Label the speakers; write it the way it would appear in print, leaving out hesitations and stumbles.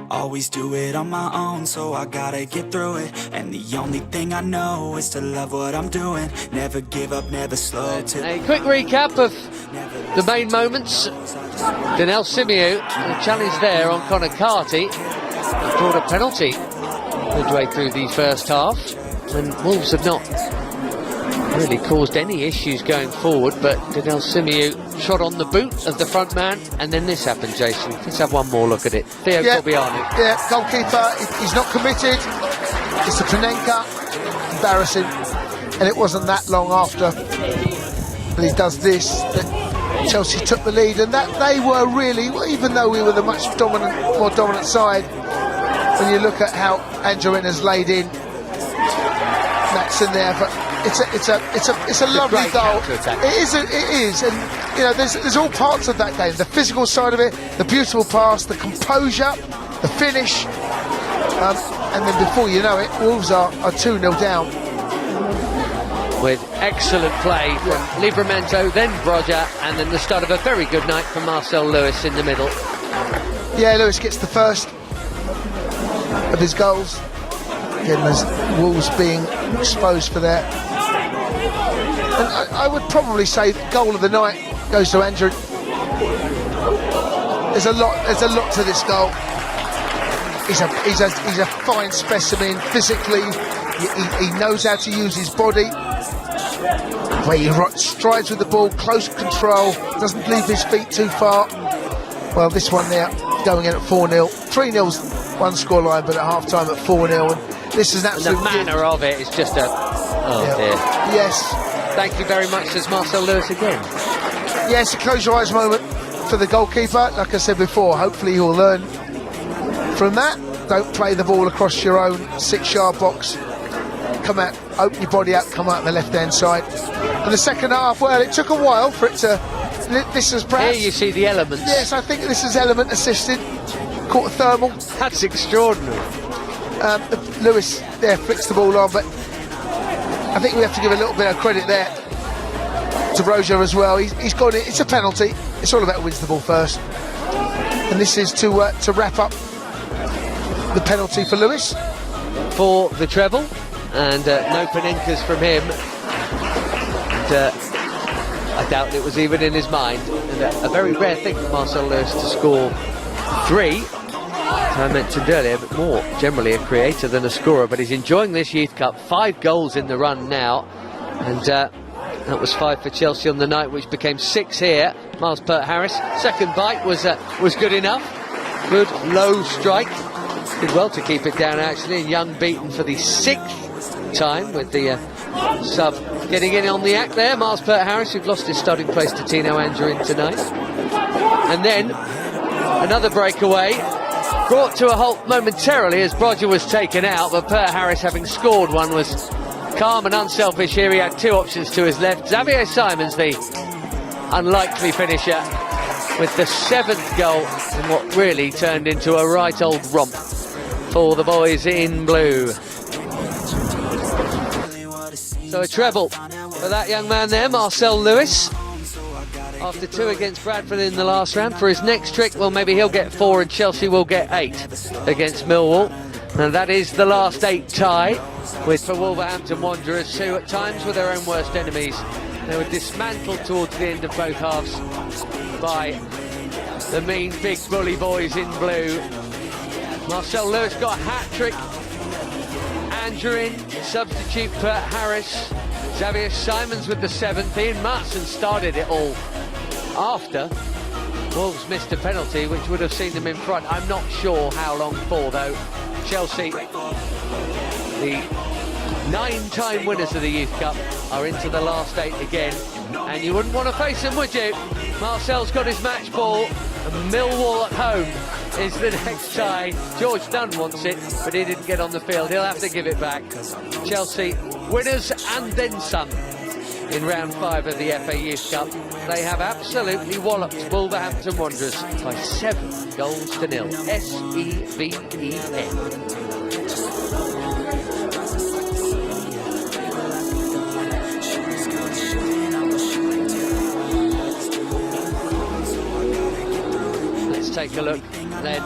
Speaker 1: Always do it on my own, so I gotta get through it. And the only thing I know is to love what I'm doing. Never give up, never slow.
Speaker 2: A quick recap of the main moments. Daniel Simiu, the challenge there on Connor Carty, brought a penalty midway through the first half, and Wolves have not really caused any issues going forward, but Daniel Simiu shot on the boot of the front man, and then this happened, Jason. Let's have one more look at it. Theo Corbiani.
Speaker 3: Yeah, goalkeeper, he's not committed. It's a Panenka, embarrassing, and it wasn't that long after that he does this that Chelsea took the lead, and that they were really, even though we were the more dominant side, when you look at how Angelina's laid in, that's in there, but it's a lovely goal. It is, and you know, there's all parts of that game: the physical side of it, the beautiful pass, the composure, the finish, and then before you know it, Wolves are 2-0 down.
Speaker 2: With excellent play from Livramento, then Broja, and then the start of a very good night from Marcel Lewis in the middle.
Speaker 3: Yeah, Lewis gets the first of his goals. Again, there's Wolves being exposed for that. And I would probably say goal of the night goes to Andrew. There's a lot to this goal. He's a fine specimen physically. He knows how to use his body. Where he strides with the ball, close control, doesn't leave his feet too far. Well, this one there going in at 4-0. 3-0's one scoreline, but at half-time at 4-0. And this is an absolute...
Speaker 2: And the manner of it is just a... Oh, dear.
Speaker 3: Yes.
Speaker 2: Thank you very much, says Marcel Lewis again.
Speaker 3: Yes, a close your eyes moment for the goalkeeper. Like I said before, hopefully he'll learn from that. Don't play the ball across your own 6-yard box. Come out, open your body up, come out on the left-hand side. And the second half, well, it took a while for it to... This is perhaps...
Speaker 2: Here you see the elements.
Speaker 3: Yes, I think this is element assisted. Caught a thermal.
Speaker 2: That's extraordinary.
Speaker 3: Lewis there flicks the ball on, but I think we have to give a little bit of credit there to Broja as well. He's got it. It's a penalty. It's all about who wins the ball first. And this is to wrap up the penalty for Lewis.
Speaker 2: For the treble. And no Panenkas from him. And, I doubt it was even in his mind. And a very rare thing for Marcel Lewis to score 3. As I mentioned earlier, but more generally a creator than a scorer. But he's enjoying this Youth Cup. 5 goals in the run now. And that was 5 for Chelsea on the night, which became 6 here. Miles Peart-Harris. Second bite was good enough. Good low strike. Did well to keep it down, actually. And Young beaten for the 6th time with the sub getting in on the act there. Miles Peart-Harris, who'd lost his starting place to Tino Angerin tonight. And then another breakaway brought to a halt momentarily as Broja was taken out, but Peart-Harris, having scored one, was calm and unselfish here. He had 2 options to his left. Xavier Simons, the unlikely finisher, with the 7th goal in what really turned into a right old romp for the boys in blue. So a treble for that young man there, Marcel Lewis. After 2 against Bradford in the last round. For his next trick, well, maybe he'll get 4 and Chelsea will get 8 against Millwall. And that is the last 8 tie for Wolverhampton Wanderers, who at times were their own worst enemies. They were dismantled towards the end of both halves by the mean big bully boys in blue. Marcel Lewis got a hat-trick. Angerin, substitute Peart-Harris. Xavier Simons with the 7th. Ian Martin started it all after Wolves missed a penalty, which would have seen them in front. I'm not sure how long for, though. Chelsea, the 9-time winners of the Youth Cup, are into the last 8 again. And you wouldn't want to face them, would you? Marcel's got his match ball, and Millwall at home is the next tie. George Dunn wants it, but he didn't get on the field. He'll have to give it back. Chelsea winners and then some in round 5 of the FA Youth Cup. They have absolutely walloped Wolverhampton Wanderers by 7-0. SEVEN. Let's take a look then.